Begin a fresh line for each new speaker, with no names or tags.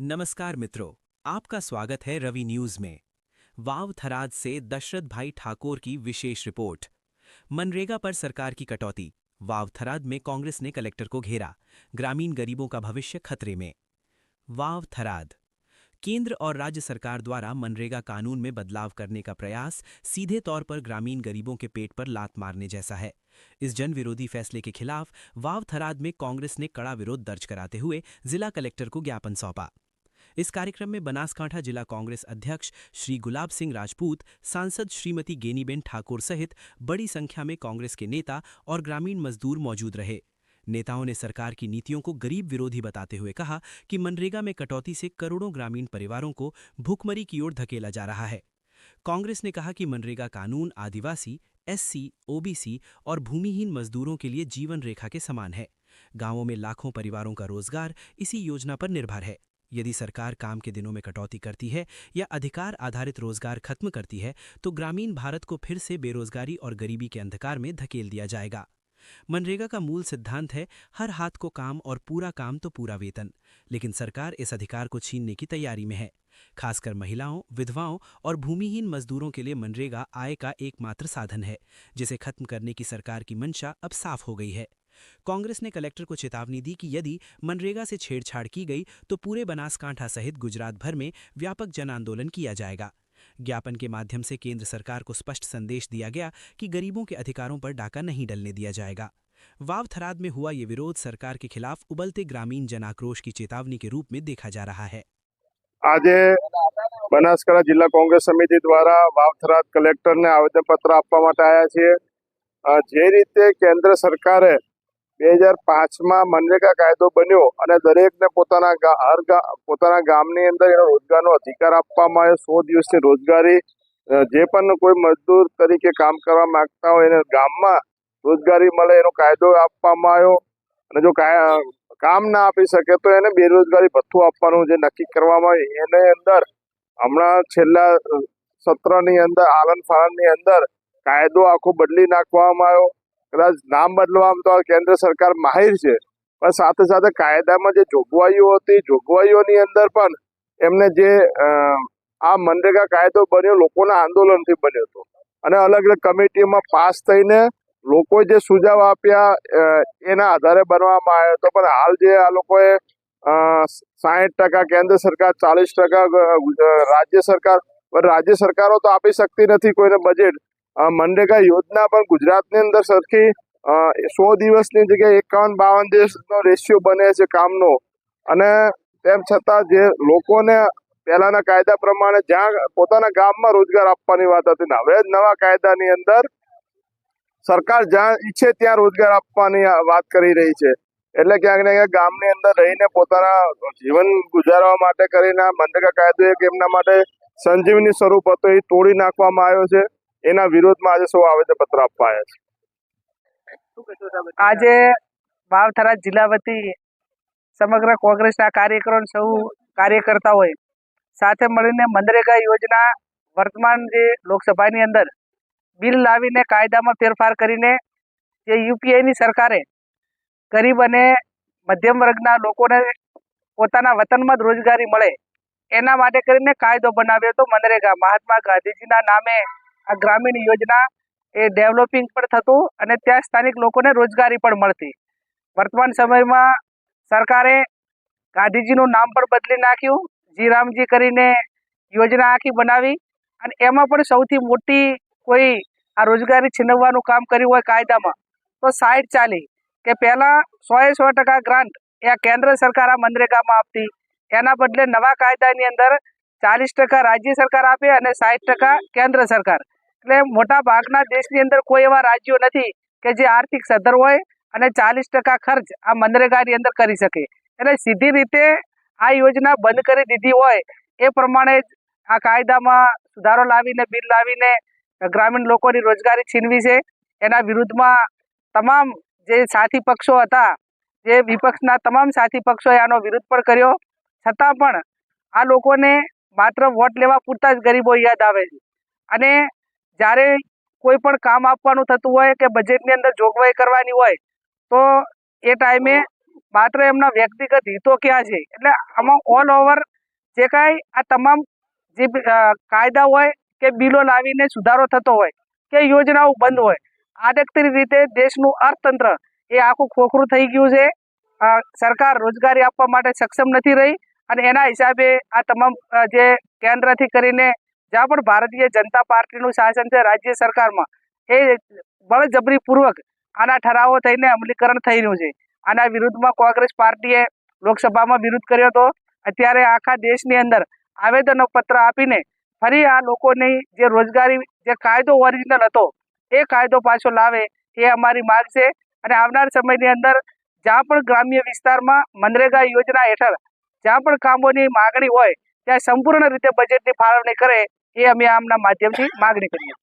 नमस्कार मित्रों, आपका स्वागत है रवि न्यूज में। वाव थराद से दशरथ भाई ठाकुर की विशेष रिपोर्ट। मनरेगा पर सरकार की कटौती। वाव थराद में कांग्रेस ने कलेक्टर को घेरा। ग्रामीण गरीबों का भविष्य खतरे में। वाव थराद। केंद्र और राज्य सरकार द्वारा मनरेगा कानून में बदलाव करने का प्रयास सीधे तौर पर ग्रामीण गरीबों के पेट पर लात मारने जैसा है। इस जन विरोधी फैसले के खिलाफ वाव थराद में कांग्रेस ने कड़ा विरोध दर्ज कराते हुए जिला कलेक्टर को ज्ञापन सौंपा। इस कार्यक्रम में बनासकांठा जिला कांग्रेस अध्यक्ष श्री गुलाब सिंह राजपूत, सांसद श्रीमती गेनीबेन ठाकुर सहित बड़ी संख्या में कांग्रेस के नेता और ग्रामीण मजदूर मौजूद रहे। नेताओं ने सरकार की नीतियों को गरीब विरोधी बताते हुए कहा कि मनरेगा में कटौती से करोड़ों ग्रामीण परिवारों को भूखमरी की ओर धकेला जा रहा है। कांग्रेस ने कहा कि मनरेगा कानून आदिवासी, एससी, ओबीसी और भूमिहीन मजदूरों के लिए जीवन रेखा के समान है। गांवों में लाखों परिवारों का रोजगार इसी योजना पर निर्भर है। यदि सरकार काम के दिनों में कटौती करती है या अधिकार आधारित रोजगार खत्म करती है तो ग्रामीण भारत को फिर से बेरोजगारी और गरीबी के अंधकार में धकेल दिया जाएगा। मनरेगा का मूल सिद्धांत है हर हाथ को काम और पूरा काम तो पूरा वेतन, लेकिन सरकार इस अधिकार को छीनने की तैयारी में है। खासकर महिलाओं, विधवाओं और भूमिहीन मजदूरों के लिए मनरेगा आय का एकमात्र साधन है, जिसे खत्म करने की सरकार की मंशा अब साफ हो गई है। कांग्रेस ने कलेक्टर को चेतावनी दी कि यदि मनरेगा से छेड़छाड़ की गई तो पूरे बनासकांठा सहित गुजरात भर में व्यापक जन आंदोलन किया जाएगा। ज्ञापन के माध्यम से केंद्र सरकार को स्पष्ट संदेश दिया गया कि गरीबों के अधिकारों पर डाका नहीं डलने दिया जाएगा। वाव थराद में हुआ ये विरोध सरकार के खिलाफ उबलते ग्रामीण जन आक्रोश की चेतावनी के रूप में देखा जा रहा है।
आज बनासकांठा जिला कांग्रेस समिति द्वारा वाव थराद कलेक्टर ने आवेदन पत्र आपवा माटे आया छे। जे रीते केंद्र सरकारे 2005 में मनरेगा कायदो बन्यो अने दरेकने पोताना गामनी अंदर एनो रोजगारनो अधिकार आपवामां आव्यो। 100 दिवसनी रोजगारी जे पण कोई मजदूर तरीके काम करवा मांगता होय एने गाममां रोजगारी मळे एनो कायदो आपवामां आव्यो अने जो काम ना आपी सके तो एने बेरोजगारी भत्थुं आपवानुं जे नक्की करवामां आव्युं। एने अंदर हमणां छेल्ला सत्रनी अंदर आलन फालननी अंदर कायदो आखो बदली नाखवामां आव्यो। कदाच नाम बदलवामां तो केंद्र सरकार माहिर छे, पण साथे साथे कायदामां जे जोगवाईओ हती जोगवाईओनी अंदर पण एमने जे आ मनरेगा कायदो बन्यो लोकोना आंदोलनथी बन्यो हतो अने अलग अलग कमिटीमां पास थईने लोकोए जे सुझाव आप्या एना आधारे बनवामां आव्यो हतो। पण हाल जे आ लोकोए 60% केंद्र सरकार, 40% राज्य सरकार, पर राज्य सरकारो तो आपी शकती नथी कोईने बजेट। मनरेगा योजना पण गुजरातनी अंदर सरखी 100 दिवसनी जग्याए 51-52 दिवसनो रेशियो बने छे कामनो अने तेम छतां जे लोकोने पहेलाना कायदा प्रमाणे ज्यां पोताना गाममां रोजगार आपवानी वात हती ने हवे नवा कायदानी अंदर सरकार ज्यां ઈચ્છે ત્યાં रोजगार આપવાની વાત કરી રહી છે। એટલે ક્યાંક ને ક્યાંક ગામની અંદર રહીને પોતાના જીવન ગુજારવા માટે કરીને मनरेगा कायदो એક એમના માટે સંજીવની સ્વરૂપ હતો એ તોડી નાખવામાં આવ્યો છે। એના વિરોધમાં આજે સૌ આવેદનપત્ર આપવા આવ્યા છે।
આજે વાવ થરાદ જિલ્લા વતી સમગ્ર કોંગ્રેસના કાર્યકરો સૌ કાર્યકર્તાઓએ સાથે મળીને मनरेगा યોજના વર્તમાન જે લોકસભાની અંદર બિલ લાવીને કાયદામાં ફેરફાર કરીને જે યુપીએની સરકારે ગરીબ અને મધ્યમ વર્ગના લોકોને પોતાના વતનમાં જ રોજગારી મળે એના માટે કરીને કાયદો બનાવ્યો હતો। मनरेगा મહાત્મા ગાંધીજીના નામે આ ગ્રામીણ યોજના એ ડેવલપિંગ પણ થતું અને ત્યાં સ્થાનિક લોકોને રોજગારી પણ મળતી। વર્તમાન સમયમાં સરકારે ગાંધીજીનું નામ પણ બદલી નાખ્યું, જીરામજી કરીને યોજના આખી બનાવી અને એમાં પણ સૌથી મોટી કોઈ આ રોજગારી છીનવવાનું કામ કર્યું હોય કાયદામાં તો સાઈડ ચાલી કે પહેલાં 100% ગ્રાન્ટ એ આ કેન્દ્ર સરકાર આ मनरेगाમાં આપતી, એના બદલે નવા કાયદાની અંદર 40% રાજ્ય સરકાર આપે અને 60% કેન્દ્ર સરકાર। એટલે મોટા ભાગના દેશની અંદર કોઈ એવા રાજ્યો નથી કે જે આર્થિક સદ્ધર હોય અને 40% ખર્ચ આ मनरेगाની અંદર કરી શકે। એટલે સીધી રીતે આ યોજના બંધ કરી દીધી હોય એ પ્રમાણે આ કાયદામાં સુધારો લાવીને બિલ લાવીને ગ્રામીણ લોકોની રોજગારી છીનવી છે। એના વિરુદ્ધમાં તમામ જે સાથી પક્ષો હતા, જે વિપક્ષના તમામ સાથી પક્ષોએ આનો વિરોધ પણ કર્યો, છતાં પણ આ લોકોને માત્ર વોટ લેવા પૂરતા જ ગરીબો યાદ આવે છે અને જ્યારે કોઈ પણ કામ આપવાનું થતું હોય કે બજેટની અંદર જોગવાઈ કરવાની હોય તો એ ટાઈમે માત્ર એમના વ્યક્તિગત હિતો ક્યાં છે. એટલે આમાં ઓલ ઓવર જે કાંઈ આ તમામ જે કાયદા હોય કે બિલો લાવીને સુધારો થતો હોય કે યોજનાઓ બંધ હોય, આડકતરી રીતે દેશનું અર્થતંત્ર એ આખું ખોખરું થઈ ગયું છે. સરકાર રોજગારી આપવા માટે સક્ષમ નથી રહી અને એના હિસાબે આ તમામ જે કેન્દ્રથી કરીને જ્યાં પણ ભારતીય જનતા પાર્ટીનું શાસન છે રાજ્ય સરકારમાં, એ બળજબરીપૂર્વક આના ઠરાવો થઈને અમલીકરણ થઈ રહ્યું છે. આના વિરુદ્ધમાં કોંગ્રેસ પાર્ટીએ લોકસભામાં વિરોધ કર્યો હતો. અત્યારે આખા દેશની અંદર આવેદનો પત્ર આપીને ફરી આ લોકોની જે રોજગારી જે કાયદો ઓરિજિનલ હતો એ કાયદો પાછો લાવે એ અમારી માંગ છે. અને આવનાર સમયની અંદર જ્યાં પણ ગ્રામ્ય વિસ્તારમાં મનરેગા યોજના હેઠળ જ્યાં પણ કામોની માગણી હોય ત્યાં સંપૂર્ણ રીતે બજેટની ફાળવણી કરે એ અમે આમના માધ્યમથી માગણી કરીએ.